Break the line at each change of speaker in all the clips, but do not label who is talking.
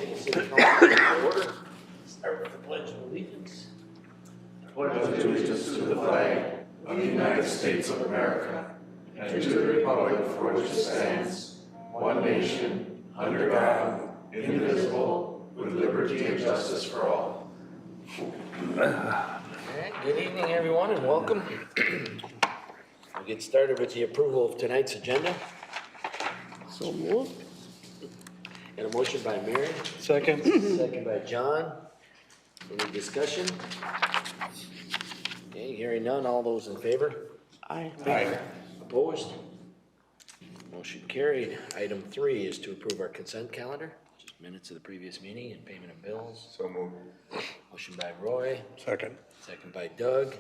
local city council to order. Start with the Pledge of Allegiance.
Pledge allegiance to the flag of the United States of America and to the republic for which it stands, one nation, under God, indivisible, with liberty and justice for all.
All right, good evening, everyone, and welcome. We'll get started with the approval of tonight's agenda. So moved. And a motion by Mary.
Second.
Second by John. Any discussion? Okay, hearing none. All those in favor?
Aye.
Opposed? Motion carried. Item 3 is to approve our consent calendar, just minutes of the previous meeting and payment of bills.
So moved.
Motion by Roy,
Second.
second by Doug.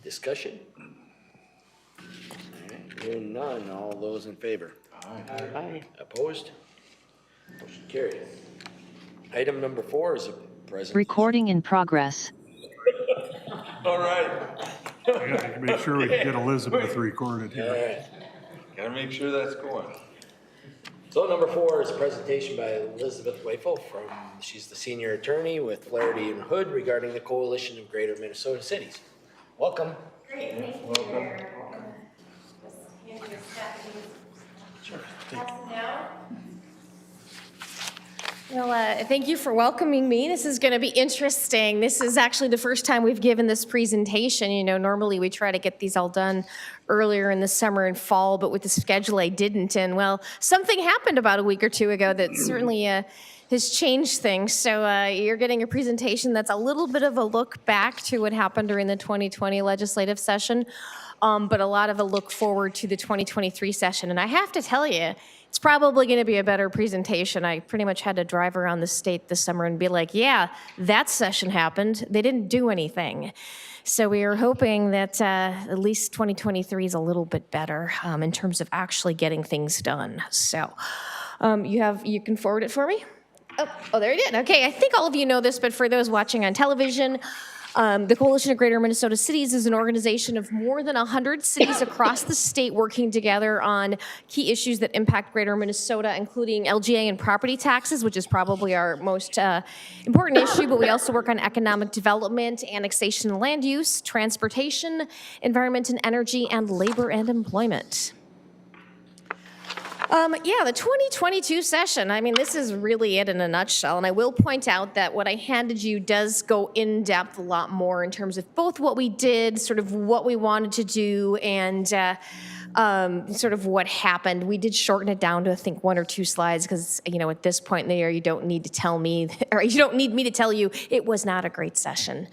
Discussion? All right, hearing none. All those in favor?
Aye.
Opposed? Motion carried. Item number 4 is a presentation.
Recording in progress.
All right.
I gotta make sure we get Elizabeth recorded
All
here.
right.
Gotta make sure that's going.
So number 4 is a presentation by Elizabeth Wafel she's the senior attorney with Flaherty and Hood regarding the Coalition of Greater Minnesota Cities. Welcome.
Great, thank you, Mayor. Just hand you a step.
Sure.
Pass it down. Well, thank you for welcoming me. This is going to be interesting. This is actually the first time we've given this presentation. You know, normally we try to get these all done earlier in the summer and fall, but with the schedule I didn't. And well, something happened about a week or two ago that certainly has changed things. So you're getting a presentation that's a little bit of a look back to what happened during the 2020 legislative session, but a lot of a look forward to the 2023 session. And I have to tell you, it's probably going to be a better presentation. I pretty much had to drive around the state this summer and be like, yeah, that session happened. They didn't do anything. So we are hoping that at least 2023 is a little bit better in terms of actually getting things done. So you can forward it for me? Oh, there it is. Okay, I think all of you know this, but for those watching on television, the Coalition of Greater Minnesota Cities is an organization of more than 100 cities across the state working together on key issues that impact Greater Minnesota, including LGA and property taxes, which is probably our most important issue, but we also work on economic development, annexation and land use, transportation, environment and energy, and labor and employment. Yeah, the 2022 session, I mean, this is really it in a nutshell. And I will point out that what I handed you does go in depth a lot more in terms of both what we did, sort of what we wanted to do, and sort of what happened. We did shorten it down to, I think, 1 or 2 slides because, you know, at this point in the year, you don't need to tell me, or you don't need me to tell you it was not a great session.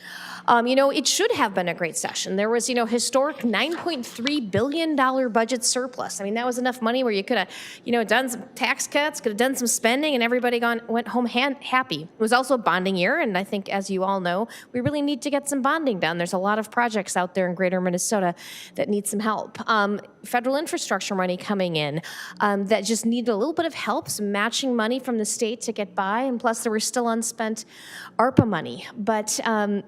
You know, it should have been a great session. There was, you know, historic $9.3 billion budget surplus. I mean, that was enough money where you could have, you know, done some tax cuts, could have done some spending, and everybody went home happy. It was also a bonding year, and I think, as you all know, we really need to get some bonding done. There's a lot of projects out there in Greater Minnesota that need some help. Federal infrastructure money coming in that just need a little bit of help, some matching money from the state to get by, and plus there was still unspent ARPA money. But,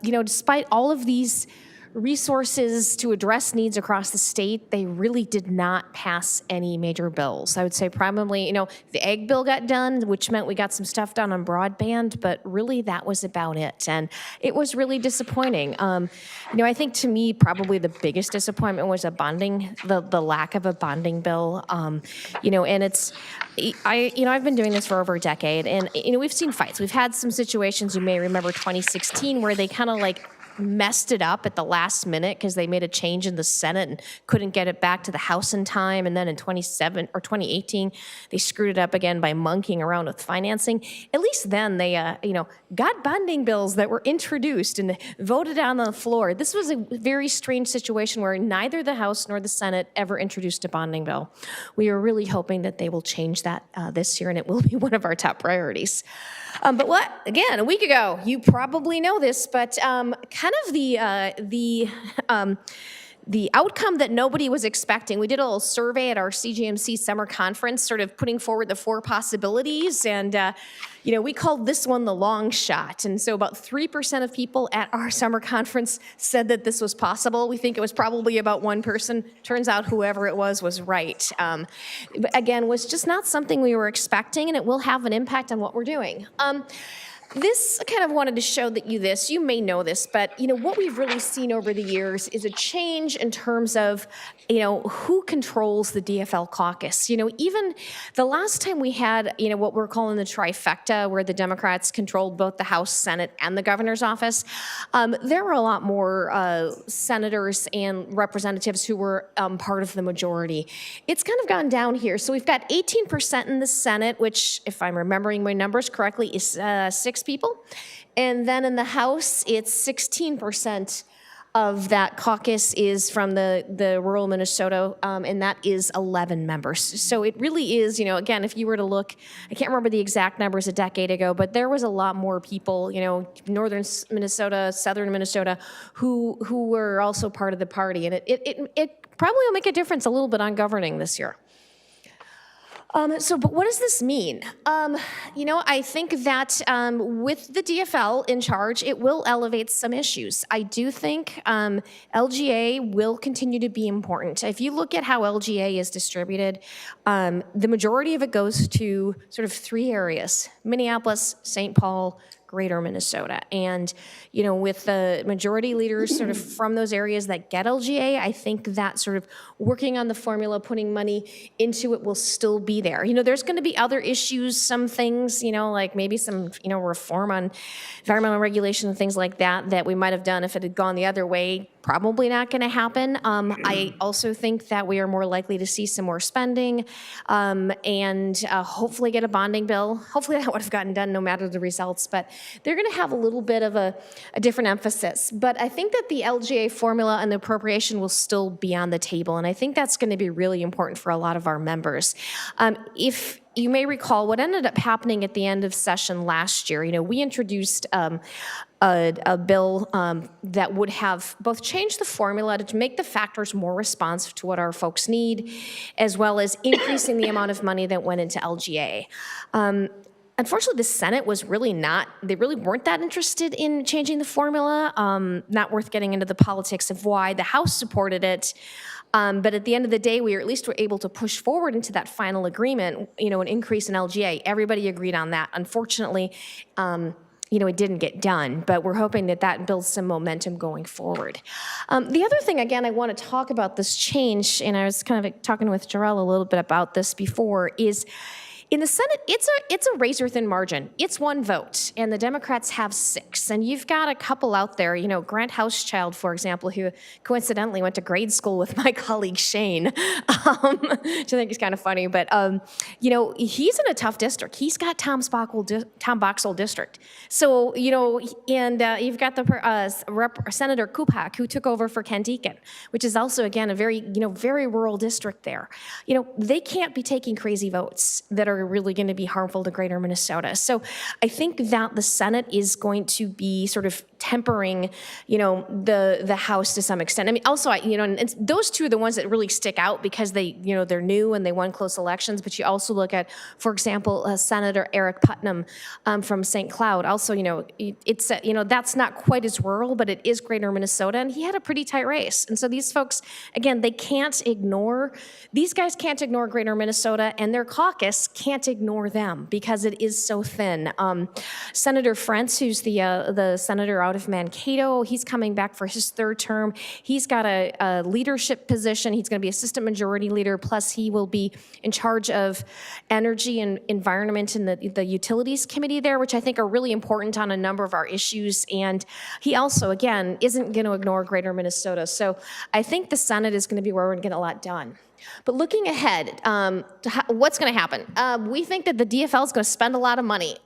you know, despite all of these resources to address needs across the state, they really did not pass any major bills. I would say probably, you know, the ag bill got done, which meant we got some stuff done on broadband, but really that was about it. And it was really disappointing. You know, I think to me, probably the biggest disappointment was the lack of a bonding bill. You know, and I've been doing this for over a decade, and, you know, we've seen fights. We've had some situations, you may remember 2016, where they kind of like messed it up at the last minute because they made a change in the Senate and couldn't get it back to the House in time. And then in 2018, they screwed it up again by monkeying around with financing. At least then they, you know, got bonding bills that were introduced and voted on the floor. This was a very strange situation where neither the House nor the Senate ever introduced a bonding bill. We are really hoping that they will change that this year, and it will be one of our top priorities. But again, a week ago, you probably know this, but kind of the outcome that nobody was expecting. We did a little survey at our CGMC summer conference, sort of putting forward the 4 possibilities, and we called this one the long shot. And so about 3% of people at our summer conference said that this was possible. We think it was probably about 1 person. Turns out whoever it was right. But again, was just not something we were expecting, and it will have an impact on what we're doing. This, I kind of wanted to show that you may know this, but what we've really seen over the years is a change in terms of, who controls the DFL caucus. Even the last time we had, what we're calling the trifecta, where the Democrats controlled both the House, Senate, and the governor's office, there were a lot more senators and representatives who were part of the majority. It's kind of gone down here. So we've got 18% in the Senate, which, if I'm remembering my numbers correctly, is 6 people. And then in the House, it's 16% of that caucus is from the rural Minnesota, and that is 11 members. So it really is, again, if you were to look, I can't remember the exact numbers a decade ago, but there was a lot more people, northern Minnesota, southern Minnesota, who were also part of the party. And it probably will make a difference a little bit on governing this year. But what does this mean? I think that with the DFL in charge, it will elevate some issues. I do think LGA will continue to be important. If you look at how LGA is distributed, the majority of it goes to sort of 3 areas: Minneapolis, St. Paul, Greater Minnesota. And, with the majority leaders sort of from those areas that get LGA, I think that sort of working on the formula, putting money into it will still be there. There's going to be other issues, some things, like maybe some, reform on environmental regulation and things like that we might have done if it had gone the other way. Probably not going to happen. I also think that we are more likely to see some more spending and hopefully get a bonding bill. Hopefully that would have gotten done no matter the results, but they're going to have a little bit of a different emphasis. But I think that the LGA formula and the appropriation will still be on the table, and I think that's going to be really important for a lot of our members. If you may recall, what ended up happening at the end of session last year, we introduced a bill that would have both changed the formula to make the factors more responsive to what our folks need, as well as increasing the amount of money that went into LGA. Unfortunately, the Senate was they really weren't that interested in changing the formula. Not worth getting into the politics of why. The House supported it. But at the end of the day, we at least were able to push forward into that final agreement, an increase in LGA. Everybody agreed on that. Unfortunately, it didn't get done, but we're hoping that builds some momentum going forward. The other thing, again, I want to talk about this change, and I was kind of talking with Jarrell a little bit about this before, is in the Senate, it's a razor-thin margin. It's 1 vote, and the Democrats have 6. And you've got a couple out there, Grant Housechild, for example, who coincidentally went to grade school with my colleague Shane, which I think is kind of funny. But, he's in a tough district. He's got Tom Boxell district. So, and you've got the Senator Kupak, who took over for Ken Deacon, which is also, again, a very, very rural district there. They can't be taking crazy votes that are really going to be harmful to Greater Minnesota. So I think that the Senate is going to be sort of tempering, the House to some extent. I mean, also, and those 2 are the ones that really stick out because they, they're new and they won close elections. But you also look at, for example, Senator Eric Putnam from St. Cloud. Also, it's that's not quite as rural, but it is Greater Minnesota, and he had a pretty tight race. And so these folks, again, these guys can't ignore Greater Minnesota, and their caucus can't ignore them because it is so thin. Senator Frentz, who's the senator out of Mankato, he's coming back for his 3rd term. He's got a leadership position. He's going to be assistant majority leader, plus he will be in charge of energy and environment in the utilities committee there, which I think are really important on a number of our issues. And he also, again, isn't going to ignore Greater Minnesota. So I think the Senate is going to be where we're going to get a lot done. But looking ahead, what's going to happen? We think that the DFL is going to spend a lot of money.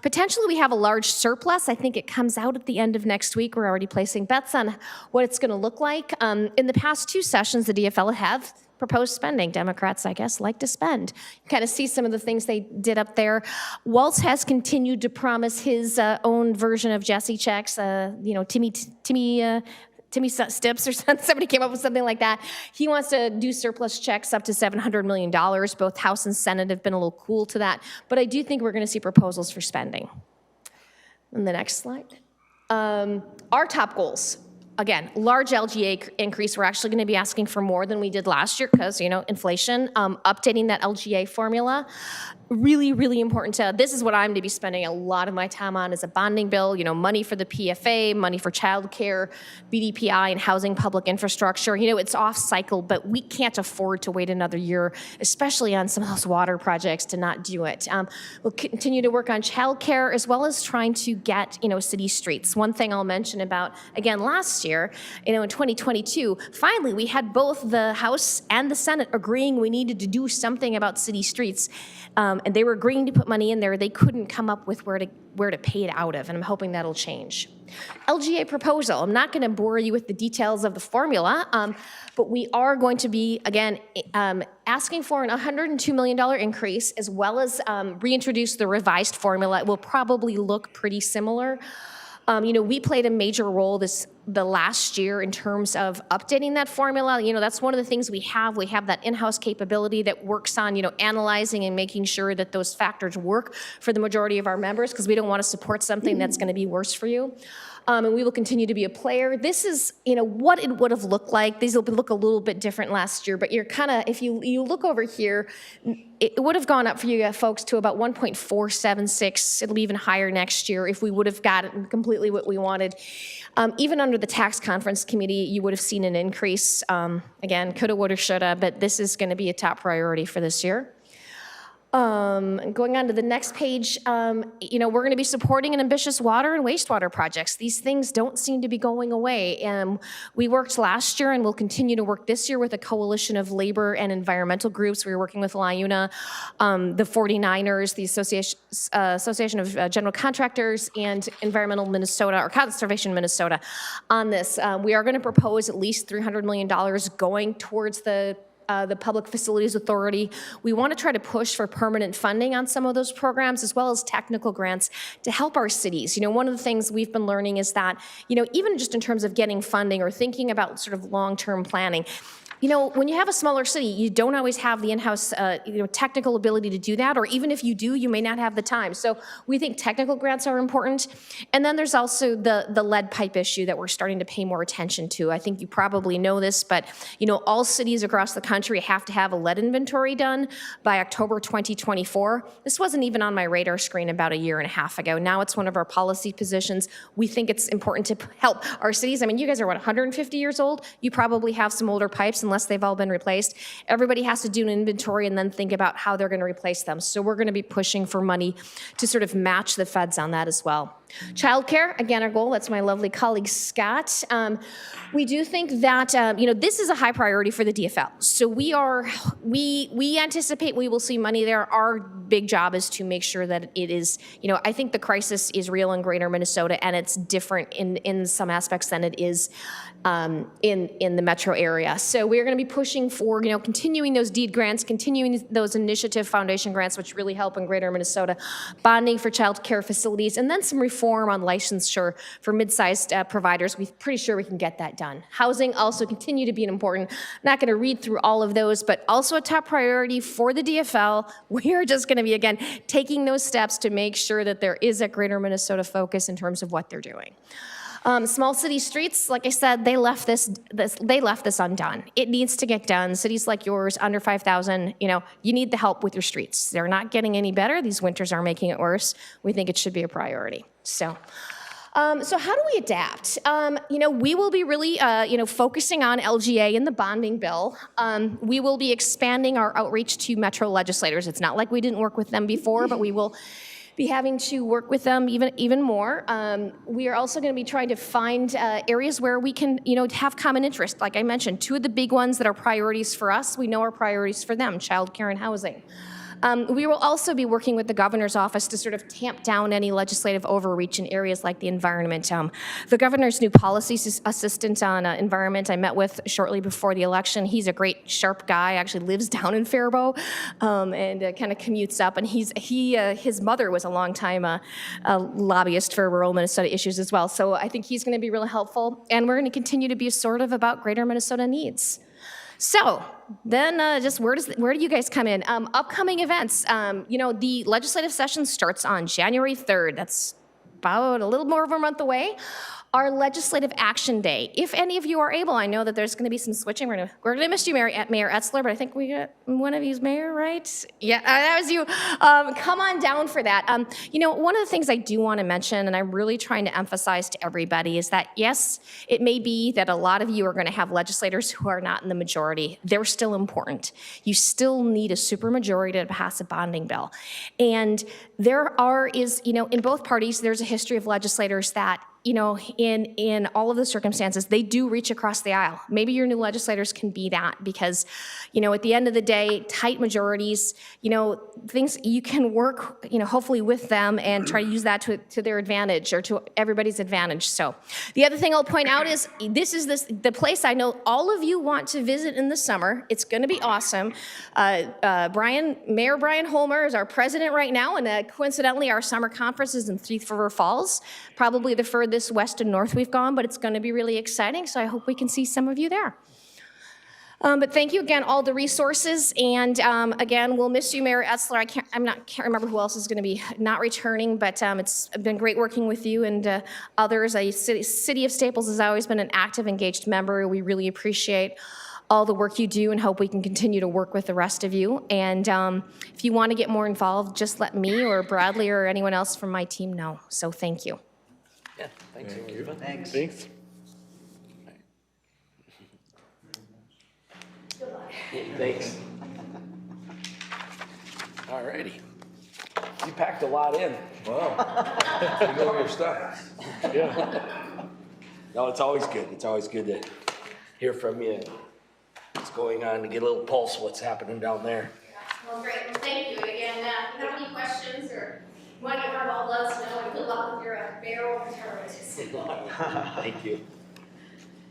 Potentially, we have a large surplus. I think it comes out at the end of next week. We're already placing bets on what it's going to look like. In the past 2 sessions, the DFL have proposed spending. Democrats, I guess, like to spend. You kind of see some of the things they did up there. Walz has continued to promise his own version of Jesse checks. Timmy Timmy Stips or somebody came up with something like that. He wants to do surplus checks up to $700 million. Both House and Senate have been a little cool to that. But I do think we're going to see proposals for spending. And the next slide. Our top goals. Again, large LGA increase. We're actually going to be asking for more than we did last year because, inflation. Updating that LGA formula. Really, really important this is what I'm going to be spending a lot of my time on is a bonding bill, money for the PFA, money for childcare, BDPI, and housing public infrastructure. It's off cycle, but we can't afford to wait another year, especially on some of those water projects, to not do it. We'll continue to work on childcare as well as trying to get, city streets. One thing I'll mention about, again, last year, in 2022, finally, we had both the House and the Senate agreeing we needed to do something about city streets. And they were agreeing to put money in there. They couldn't come up with where to pay it out of, and I'm hoping that'll change. LGA proposal. I'm not going to bore you with the details of the formula, but we are going to be, again, asking for an $102 million increase, as well as reintroduce the revised formula. It will probably look pretty similar. We played a major role the last year in terms of updating that formula. That's one of the things we have. We have that in-house capability that works on, analyzing and making sure that those factors work for the majority of our members, because we don't want to support something that's going to be worse for you. And we will continue to be a player. This is, what it would have looked like. These will look a little bit different last year, but you're kind of, if you look over here, it would have gone up for you folks to about 1.476. It'll be even higher next year if we would have gotten completely what we wanted. Even under the tax conference committee, you would have seen an increase. Again, coulda, woulda, shoulda, but this is going to be a top priority for this year. Going on to the next page, we're going to be supporting an ambitious water and wastewater projects. These things don't seem to be going away. We worked last year and we'll continue to work this year with a coalition of labor and environmental groups. We were working with LIUNA, the 49ers, the Association of General Contractors, and Environmental Minnesota, or Conservation Minnesota, on this. We are going to propose at least $300 million going towards the Public Facilities Authority. We want to try to push for permanent funding on some of those programs, as well as technical grants to help our cities. One of the things we've been learning is that, even just in terms of getting funding or thinking about sort of long-term planning, when you have a smaller city, you don't always have the in-house, technical ability to do that, or even if you do, you may not have the time. So we think technical grants are important. And then there's also the lead pipe issue that we're starting to pay more attention to. I think you probably know this, but, all cities across the country have to have a lead inventory done by October 2024. This wasn't even on my radar screen about a year and a half ago. Now it's one of our policy positions. We think it's important to help our cities. I mean, you guys are, 150 years old? You probably have some older pipes, unless they've all been replaced. Everybody has to do an inventory and then think about how they're going to replace them. So we're going to be pushing for money to sort of match the feds on that as well. Childcare, again, our goal, that's my lovely colleague Scott. We do think that, this is a high priority for the DFL. So we anticipate we will see money there. Our big job is to make sure that it is, I think the crisis is real in greater Minnesota, and it's different in some aspects than it is in the metro area. So we're going to be pushing for, continuing those deed grants, continuing those initiative foundation grants, which really help in greater Minnesota, bonding for child care facilities, and then some reform on licensure for mid-sized providers. We're pretty sure we can get that done. Housing also continue to be an important, I'm not going to read through all of those, but also a top priority for the DFL. We are just going to be, again, taking those steps to make sure that there is a greater Minnesota focus in terms of what they're doing. Small city streets, like I said, they left this undone. It needs to get done. Cities like yours, under 5,000, you need the help with your streets. They're not getting any better. These winters are making it worse. We think it should be a priority. So how do we adapt? We will be really, focusing on LGA in the bonding bill. We will be expanding our outreach to metro legislators. It's not like we didn't work with them before, but we will be having to work with them even more. We are also going to be trying to find areas where we can, have common interest. Like I mentioned, two of the big ones that are priorities for us, we know are priorities for them: childcare and housing. We will also be working with the governor's office to sort of tamp down any legislative overreach in areas like the environment. The governor's new policy assistant on environment I met with shortly before the election, he's a great, sharp guy, actually lives down in Faribault, and kind of commutes up. And his mother was a longtime lobbyist for rural Minnesota issues as well. So I think he's going to be really helpful. And we're going to continue to be assertive about greater Minnesota needs. So then just where do you guys come in? Upcoming events. The legislative session starts on January 3rd. That's about a little more of a month away. Our Legislative Action Day. If any of you are able, I know that there's going to be some switching. We're gonna miss you, Mayor Etzler, but I think we got one of you's mayor, right? Yeah, that was you. Come on down for that. One of the things I do want to mention, and I'm really trying to emphasize to everybody, is that yes, it may be that a lot of you are going to have legislators who are not in the majority. They're still important. You still need a supermajority to pass a bonding bill, and in both parties, there's a history of legislators that, in all of the circumstances, they do reach across the aisle. Maybe your new legislators can be that because, at the end of the day, tight majorities, things you can work, hopefully with them and try to use that to their advantage or to everybody's advantage. So the other thing I'll point out is the place I know all of you want to visit in the summer. It's going to be awesome. Mayor Brian Holmer is our president right now, and coincidentally, our summer conference is in Thief River Falls, probably the furthest west and north we've gone, but it's going to be really exciting, so I hope we can see some of you there. But thank you again, all the resources, and again, we'll miss you, Mayor Etzler. I can't remember who else is going to be not returning, but it's been great working with you and others. City of Staples has always been an active, engaged member. We really appreciate all the work you do and hope we can continue to work with the rest of you. And if you want to get more involved, just let me or Bradley or anyone else from my team know. So thank you.
Yeah, thanks, Elizabeth.
Thanks.
Thanks. All righty. You packed a lot in.
Wow. You know your stuff.
No, it's always good. It's always good to hear from you. What's going on, to get a little pulse of what's happening down there.
Well, great. Well, thank you. And again, if you have any questions or want to get more involved, let us know. And good luck with your mayoral terms.
Thank you.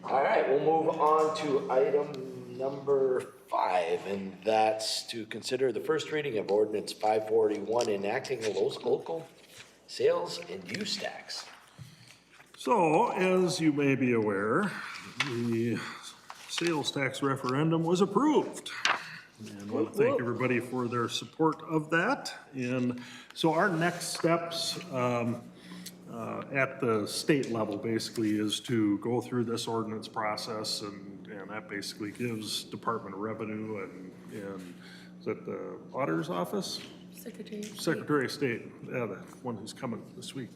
All right, we'll move on to item number 5, and that's to consider the first reading of ordinance 541 enacting a local sales and use tax.
So, as you may be aware, the sales tax referendum was approved. And I want to thank everybody for their support of that. And so our next steps at the state level basically is to go through this ordinance process, and that basically gives Department of Revenue and is that the auditor's office? Secretary of State, yeah, the one who's coming this week,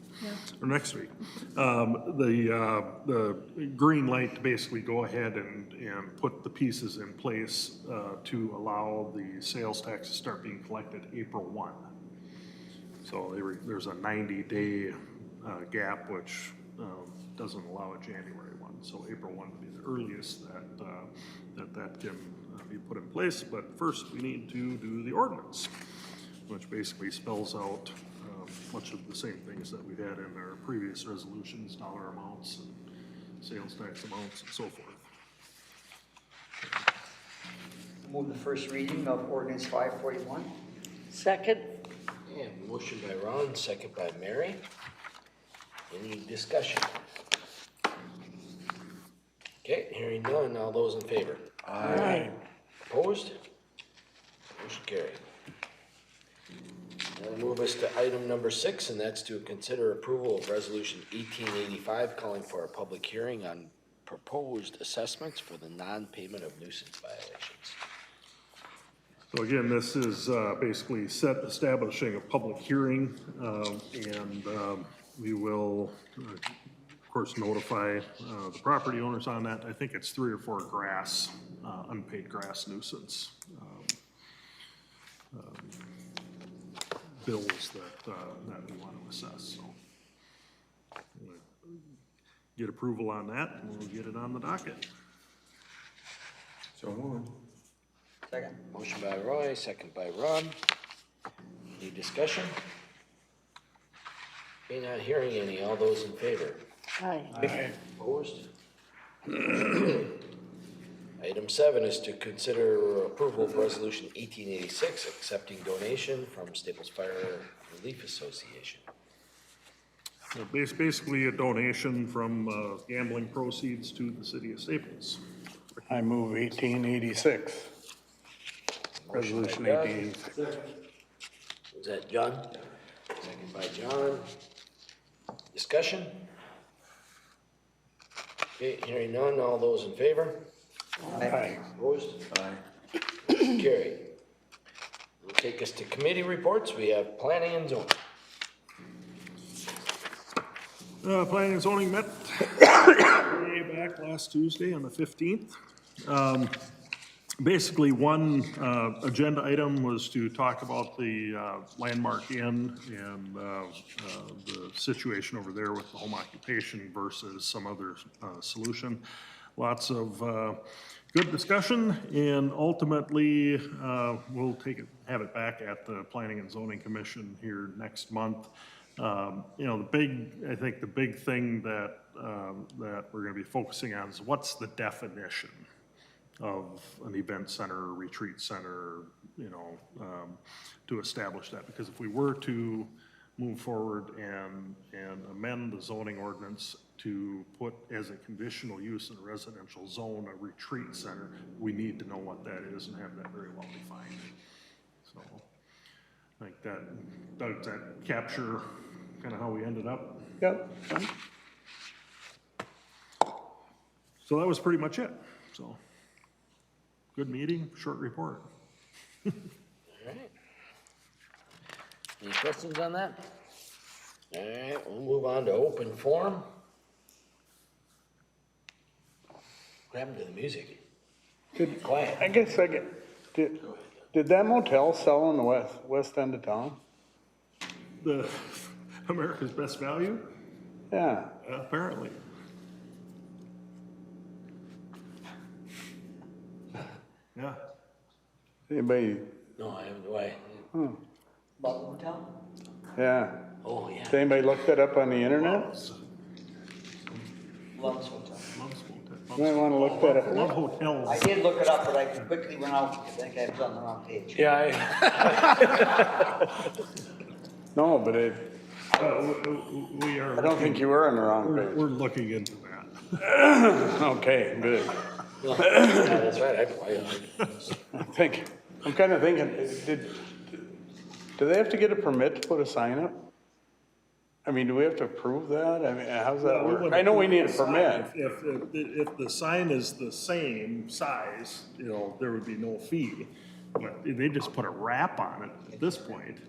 or next week. The green light to basically go ahead and put the pieces in place to allow the sales tax to start being collected April 1. So there's a 90-day gap, which doesn't allow a January 1. So April 1 would be the earliest that can be put in place. But first, we need to do the ordinance, which basically spells out much of the same things that we had in our previous resolutions, dollar amounts and sales tax amounts and so forth.
Move the first reading of ordinance 541.
Second?
And motion by Ron, second by Mary. Any discussion? Okay, hearing none, all those in favor?
Aye.
Opposed? Motion carried. That'll move us to item number 6, and that's to consider approval of resolution 1885, calling for a public hearing on proposed assessments for the non-payment of nuisance violations.
So again, this is basically establishing a public hearing, and we will, of course, notify the property owners on that. I think it's 3 or 4 unpaid grass nuisance bills that we want to assess. So get approval on that, and we'll get it on the docket.
So moved.
Second.
Motion by Roy, second by Ron. Any discussion? Okay, not hearing any. All those in favor?
Aye.
Opposed? Item 7 is to consider approval of Resolution 1886, accepting donation from Staples Fire Relief Association.
So basically a donation from gambling proceeds to the city of Staples.
I move 1886. Resolution
by Doug.
1886.
Was that John? Second by John. Discussion? Okay, hearing none. All those in favor?
Aye.
Opposed? Aye. Motion carried. Will take us to committee reports. We have planning and zoning.
Planning and zoning met way back last Tuesday on the 15th. Basically, one agenda item was to talk about the Landmark Inn and the situation over there with the home occupation versus some other solution. Lots of good discussion, and ultimately, we'll have it back at the Planning and Zoning Commission here next month. You know, I think the big thing that we're gonna be focusing on is what's the definition of an event center, retreat center, you know, to establish that. Because if we were to move forward and amend the zoning ordinance to put as a conditional use in a residential zone, a retreat center, we need to know what that is and have that very well defined. So, I think does that capture kind of how we ended up?
Yep.
So that was pretty much it, so. Good meeting, short report.
All right. Any questions on that? All right, we'll move on to open forum. What happened to the music? Quiet.
I guess did that motel sell in the west end of town?
The America's Best Value,
Yeah.
apparently. Yeah,
Anybody,
No, I have no idea.
About the hotel?
yeah.
Oh, yeah.
Did anybody look that up on the internet?
Love's Hotel.
You might wanna look that up.
Love Hotels.
I did look it up, but I quickly went out because I think I was on the wrong page.
Yeah,
No, but
We are.
I don't think you were on the wrong
We're
page.
looking into that.
Okay, good.
yeah, that's right.
I'm kinda thinking, do they have to get a permit to put a sign up? I mean, do we have to approve that? I mean, how's that work? I know we need a permit.
If the sign is the same size, you know, there would be no fee. But they just put a wrap on it at this point.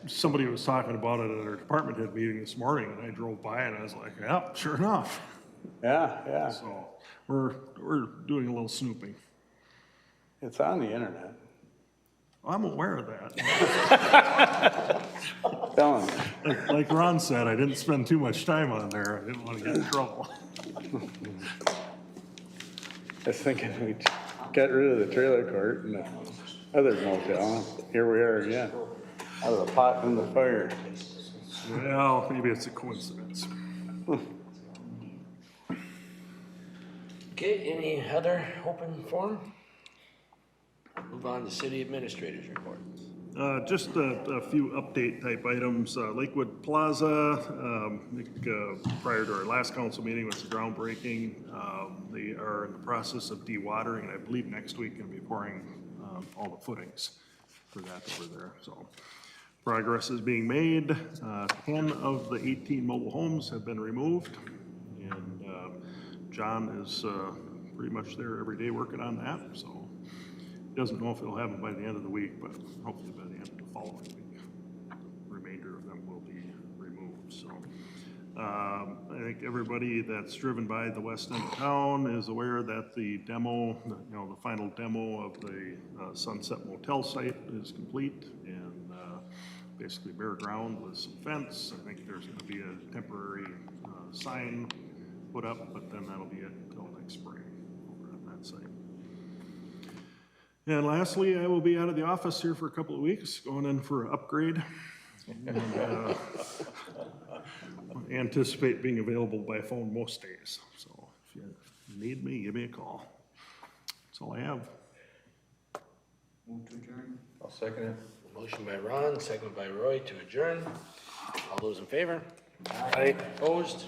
Somebody was talking about it at our department head meeting this morning, and I drove by and I was like, yeah, sure enough.
Yeah,
So we're doing a little snooping.
it's on the internet.
I'm aware of that.
Telling you.
Like Ron said, I didn't spend too much time on there. I didn't want to get in trouble.
I was thinking we got rid of the trailer court and the other motel. Here we are again. Out of the pot and the fire.
Well, maybe it's a coincidence.
Okay, any other open forum? Move on to city administrators report.
Just a few update type items. Lakewood Plaza, prior to our last council meeting was the groundbreaking. They are in the process of dewatering, and I believe next week going to be pouring all the footings for that over there. So progress is being made. 10 of the 18 mobile homes have been removed, and John is pretty much there every day working on that. So he doesn't know if it'll happen by the end of the week, but hopefully by the end of the following week, the remainder of them will be removed. So I think everybody that's driven by the west end of town is aware that the demo, the final demo of the Sunset Motel site is complete, and basically bare ground with some fence. I think there's going to be a temporary sign put up, but then that'll be it until next spring over on that site. And lastly, I will be out of the office here for a couple of weeks, going in for an upgrade. And, anticipate being available by phone most days. So if you need me, give me a call. That's all I have.
Move to adjourn.
I'll second it.
Motion by Ron, second by Roy to adjourn. All those in favor?
Aye.
Opposed?